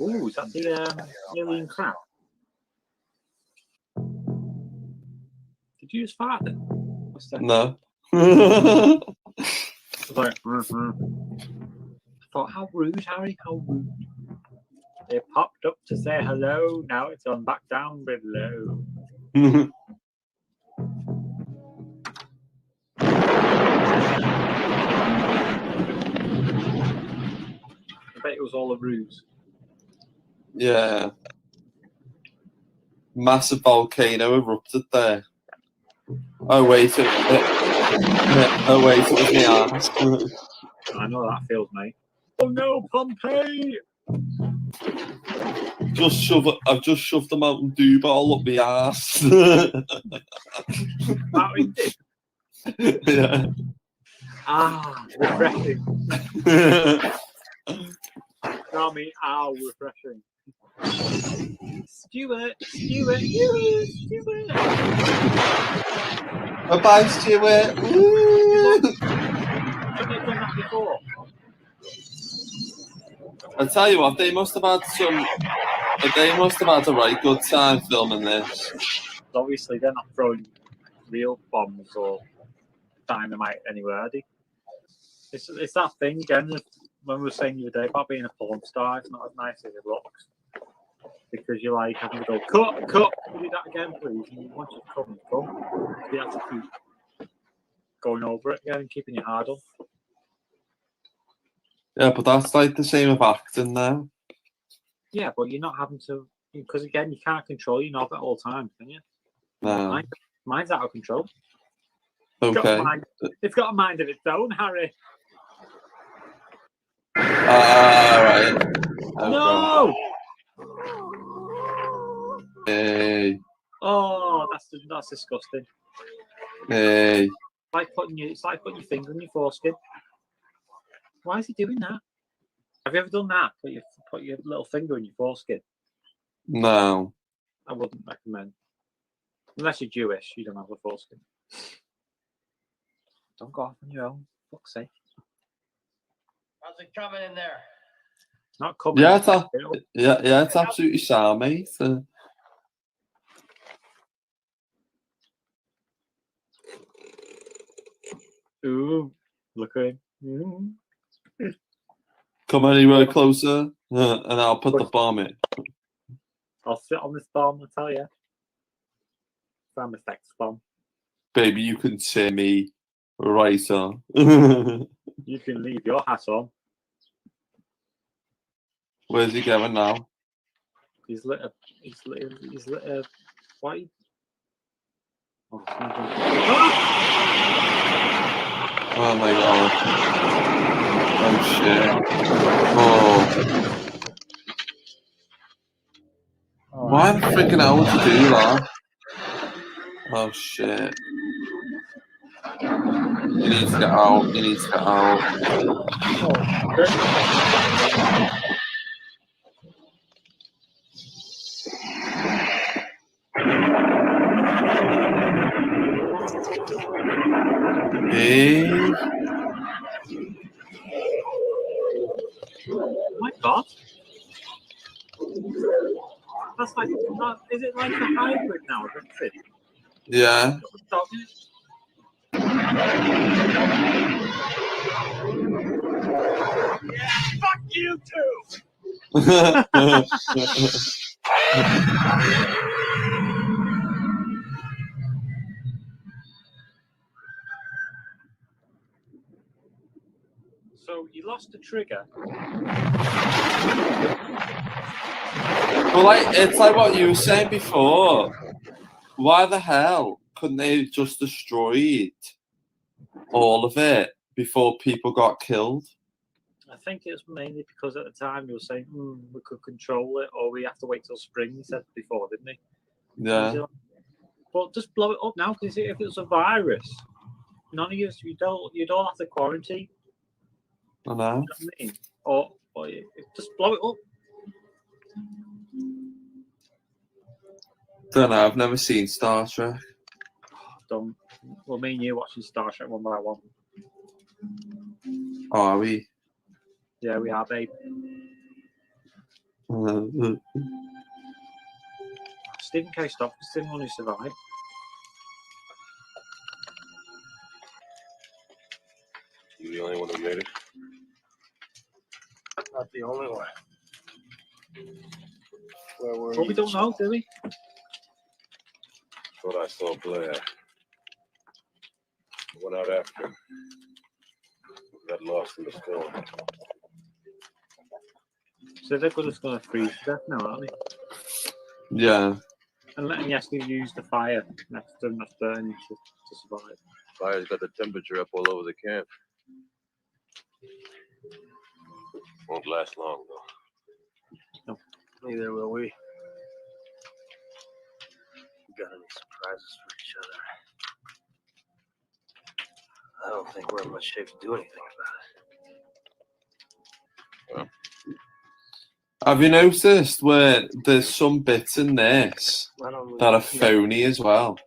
Oh, is that the alien crab? Did you just fart then? What's that? No. I was like, I thought, how rude, Harry, how rude. It popped up to say hello, now it's on back down below. I bet it was all a ruse. Yeah. Massive volcano erupted there. Oh wait, it was me arse. I know that feels, mate. Oh no, Pompeii! I've just shoved the Mountain Dew ball up my arse. Mountain Dew? Yeah. Ah, refreshing. Tommy, ow, refreshing. Stuart, Stuart. Bye, Stuart. Have you done that before? I tell you what, they must have had a right good time filming this. Obviously, they're not throwing real bombs or dynamite anywhere, are they? It's that thing again. When we were saying the other day about being a porn star, it's not as nice as it looks. Because you're like having to go, cut, do that again, please. And once you've come, you have to keep going over it again and keeping your hard on. Yeah, but that's like the same with acting now. Yeah, but you're not having to, because again, you can't control your knob at all times, can you? No. Mine's out of control. Okay. It's got a mind of its own, Harry. Right. No! Hey. Oh, that's disgusting. Hey. It's like putting your finger in your foreskin. Why is he doing that? Have you ever done that? Put your little finger in your foreskin? No. I wouldn't recommend. Unless you're Jewish, you don't have a foreskin. Don't go off on your own. Fuck's sake. How's it coming in there? It's not coming. Yeah, it's absolutely sound, mate. Ooh, look at him. Come anywhere closer, and I'll put the bomb in. I'll sit on this bomb, I tell you. Sound effects bomb. Baby, you can see me right on. You can leave your hat on. Where's he going now? He's lit a white. Oh, Oh my god. Oh shit. Oh. Why the freaking hell would you do that? Oh shit. You need to get out. You need to get out. Hey. Oh my god. That's like, is it like a hybrid now? Yeah. Yeah, fuck you too! So you lost the trigger. Well, it's like what you were saying before. Why the hell couldn't they have just destroyed all of it before people got killed? I think it was mainly because at the time you were saying we could control it, or we have to wait till spring. He said before, didn't he? Yeah. But just blow it up now, because if it was a virus, none of you don't have to quarantine. I know. You know what I mean? Or just blow it up. Don't know. I've never seen Star Trek. Don't. Well, me and you watching Star Trek one by one. Oh, are we? Yeah, we are, babe. Stephen K. Stock was the one who survived. You the only one who made it? Not the only one. Where were Well, you? we don't know, do we? Thought I saw Blair. Went out after. Got lost in the storm. So they're just going to freeze to death now, aren't they? Yeah. And letting Yesley use the fire next to them that's burning to survive. Fire's got the temperature up all over the camp. Won't last long, though. Neither will we. Got any surprises for each other? I don't think we're in much shape to do anything about it. Have you noticed where there's some bits in this Why don't we that are phony as well?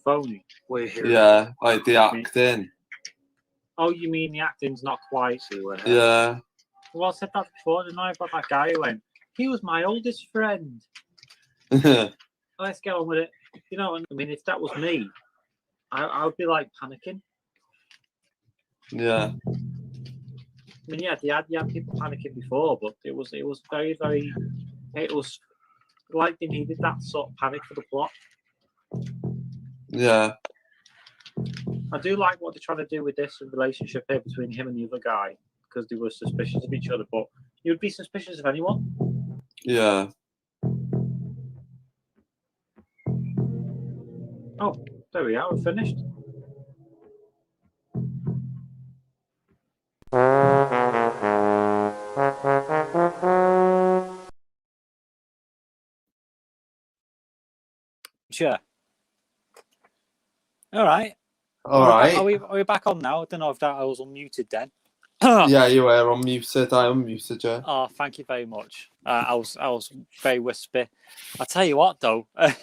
Phony? wait here? Yeah, like the acting. Oh, you mean the acting's not quite? Yeah. Well, I said that before, didn't I? About that guy who went, he was my oldest friend. Let's get on with it. You know, I mean, if that was me, I would be like panicking. Yeah. I mean, yeah, you had people panicking before, but it was very, very. It was like they needed that sort of panic for the plot. Yeah. I do like what they're trying to do with this relationship here between him and the other guy, because they were suspicious of each other. But you would be suspicious of anyone. Yeah. Oh, there we are. We're finished. Sure. All right. All right. Are we back on now? I don't know if I was unmuted then. Yeah, you were unmuted. I unmuted you. Oh, thank you very much. I was very wispy. I'll tell you what, though. I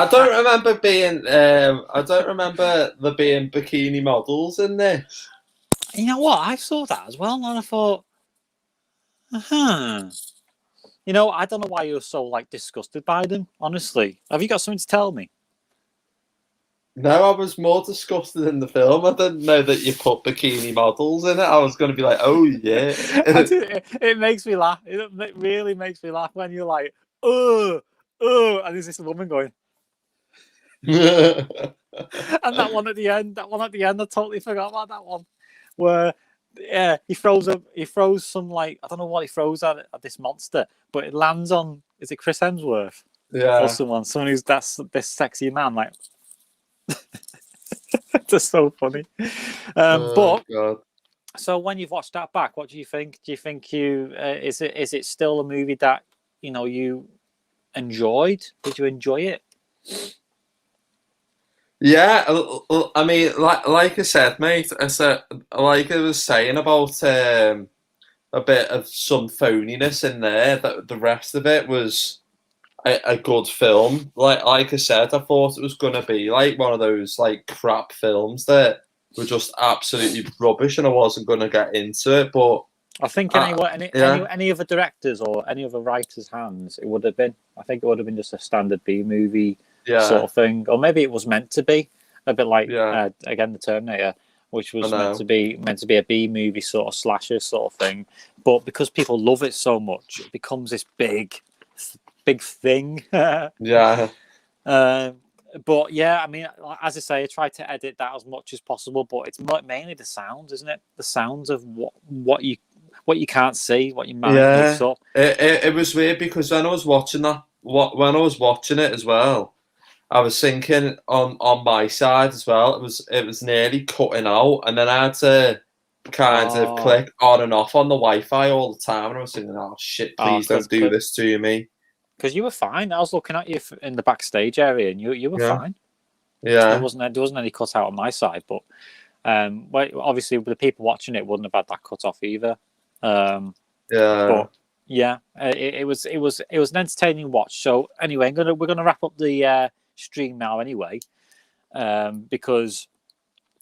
don't remember being. I don't remember there being bikini models in this. You know what? I saw that as well, and I thought, You know, I don't know why you're so disgusted by them. Honestly, have you got something to tell me? No, I was more disgusted in the film. I didn't know that you put bikini models in it. I was going to be like, oh, yeah. It makes me laugh. It really makes me laugh when you're like, oh, and there's this woman going. And that one at the end, I totally forgot about that one. Where he throws some I don't know what he throws at this monster, but it lands on, is it Chris Hemsworth? Yeah. Or someone who's this sexy man, Just so funny. But God. So when you've watched that back, what do you think? Do you think is it still a movie that you enjoyed? Did you enjoy it? Yeah, I mean, like I said, mate. Like I was saying about a bit of some phoniness in there. That the rest of it was a good film. Like I said, I thought it was gonna be one of those crap films that were just absolutely rubbish, and I wasn't gonna get into it. But I think any other directors or any other writers' hands, it would have been. I think it would have been just a standard B movie sort of thing, or maybe it was meant to be a bit again the Terminator, which was meant to be a B movie sort of slasher sort of thing. But because people love it so much, it becomes this big thing. Yeah. But yeah, I mean, as I say, I try to edit that as much as possible, but it's mainly the sounds, isn't it? The sounds of what you can't see, what your mind makes up. It was weird because when I was watching it as well, I was thinking on my side as well. It was nearly cutting out, and then I had to kind of click on and off on the Wi-Fi all the time, and I was thinking, "Oh shit, please don't do this to me." Because you were fine. I was looking at you in the backstage area, and you were fine. Yeah, there wasn't any cut out on my side, but obviously the people watching it wouldn't have had that cut off either. But yeah, it was an entertaining watch. So anyway, we're gonna wrap up the stream now anyway, because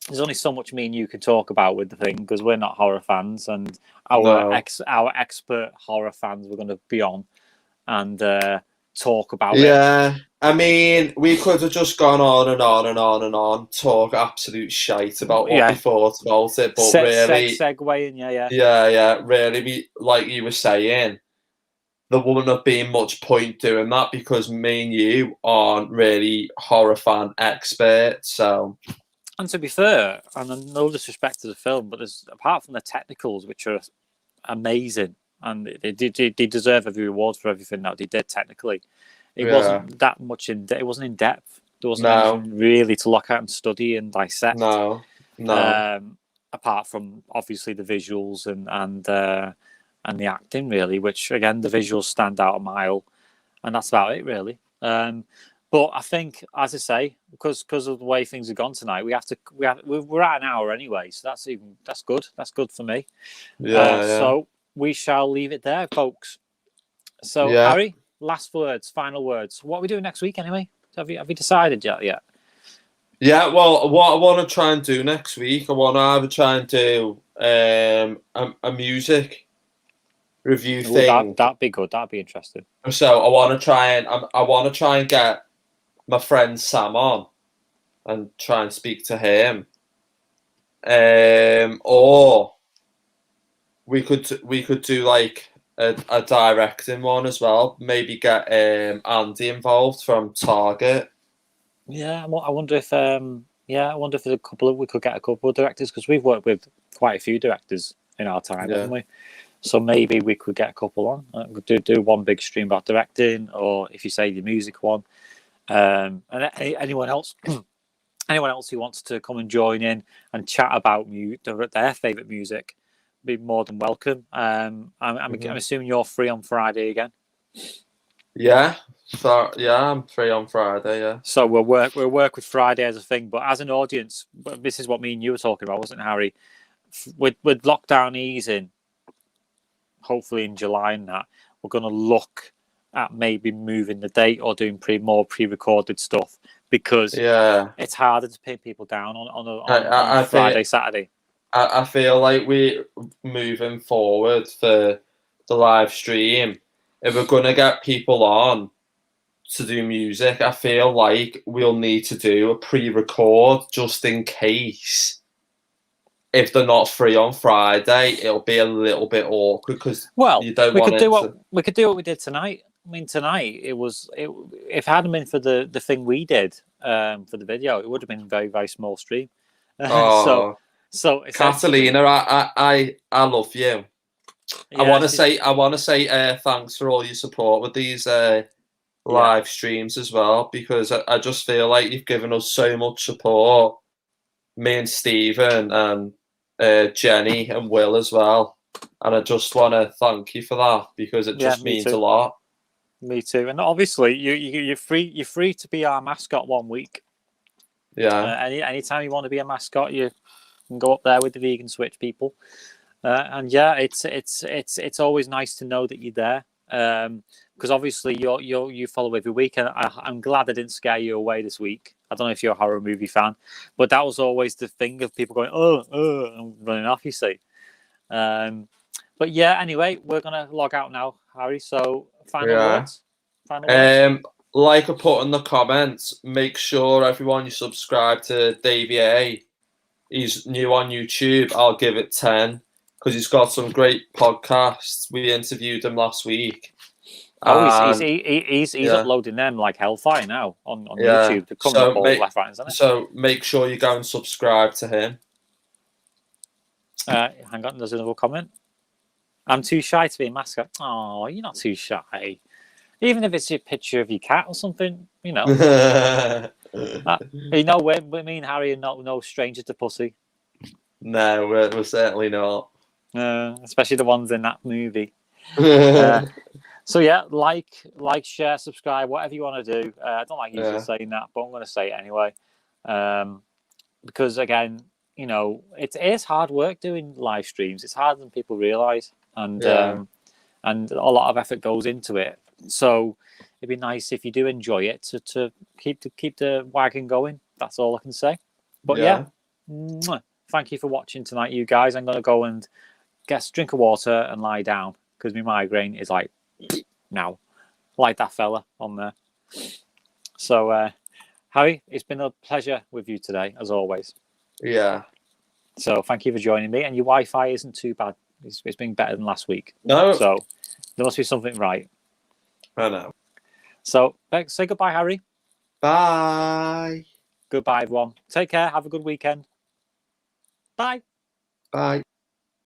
there's only so much me and you can talk about with the thing, because we're not horror fans, and our expert horror fans we're going to be on and talk about it. Yeah, I mean, we could have just gone on and on and on and on, talk absolute shite about what we thought about it, but really, segueing, really, like you were saying, there wouldn't have been much point doing that because me and you aren't really horror fan experts. So, and to be fair, and no disrespect to the film, but apart from the technicals, which are amazing, and they deserve every reward for everything that they did technically. It wasn't that much it wasn't in depth. There wasn't anything really to look at and study and dissect. No. Apart from obviously the visuals and the acting, really, which again the visuals stand out a mile, and that's about it really. But I think, as I say, because of the way things have gone tonight, we're at an hour anyway, so that's good. That's good for me. So we shall leave it there, folks. So Harry, final words. What are we doing next week anyway? Have you decided yet? Yeah, well, what I want to try and do next week, I want to either try and do a music review thing. That'd be good. That'd be interesting. So I want to try and get my friend Sam on and try and speak to him. Or we could do like a directing one as well. Maybe get Andy involved from Target. Yeah, I wonder if there's we could get a couple of directors, because we've worked with quite a few directors in our time, haven't we? So maybe we could get a couple on. Do one big stream about directing, or if you say the music one, and anyone else. Anyone else who wants to come and join in and chat about their favourite music, be more than welcome. I'm assuming you're free on Friday again. Yeah, so I'm free on Friday. Yeah. So we'll work with Friday as a thing, but as an audience, this is what me and you were talking about, wasn't it, Harry? With lockdown easing, hopefully in July and that, we're going to look at maybe moving the date or doing more pre-recorded stuff, because it's harder to pin people down on Friday, Saturday. I feel like we're moving forward for the live stream. If we're going to get people on to do music, I feel like we'll need to do a pre-record just in case. If they're not free on Friday, it'll be a little bit awkward because you don't want we could do what we did tonight. I mean, tonight if it hadn't been for the thing we did for the video, it would have been a very, very small stream. So Catalina, I love you. Yeah, I want to say thanks for all your support with these live streams as well, because I just feel like you've given us so much support. Me and Stephen and Jenny and Will as well, and I just want to thank you for that, because it just means a lot. Me too, and obviously you're free to be our mascot one week. Yeah. Anytime you want to be a mascot, you can go up there with the vegan switch people, and it's always nice to know that you're there, because obviously you follow every week, and I'm glad I didn't scare you away this week. I don't know if you're a horror movie fan, but that was always the thing of people going and running off. You see, but yeah. Anyway, we're gonna log out now, Harry. So final words. Like I put in the comments, make sure everyone you subscribe to Davey A. He's new on YouTube. I'll give it 10 because he's got some great podcasts. We interviewed him last week. Oh, And, he's yeah. uploading them like hellfire now on Yeah. YouTube. They're coming up all left, right, and centre. So make sure you go and subscribe to him. Hang on, there's another comment. I'm too shy to be a mascot. Oh, you're not too shy. Even if it's a picture of your cat or something, you know. You know, me and Harry are no stranger to pussy. No, we're certainly not. Especially the ones in that movie. So yeah, like, share, subscribe, whatever you want to do. I don't like usually saying that, but I'm going to say it anyway. Because again, you know, it is hard work doing live streams. It's harder than people realise, and a lot of effort goes into it. So it'd be nice if you do enjoy it to keep the wagon going. That's all I can say. But yeah, thank you for watching tonight, you guys. I'm going to go and get a drink of water and lie down because my migraine is like now, like that fella on there. So Harry, it's been a pleasure with you today, as always. Yeah. So thank you for joining me. And your Wi-Fi isn't too bad. It's been better than last week. No. So there must be something right. I know. So say goodbye, Harry. Bye. Goodbye, everyone. Take care. Have a good weekend. Bye. Bye.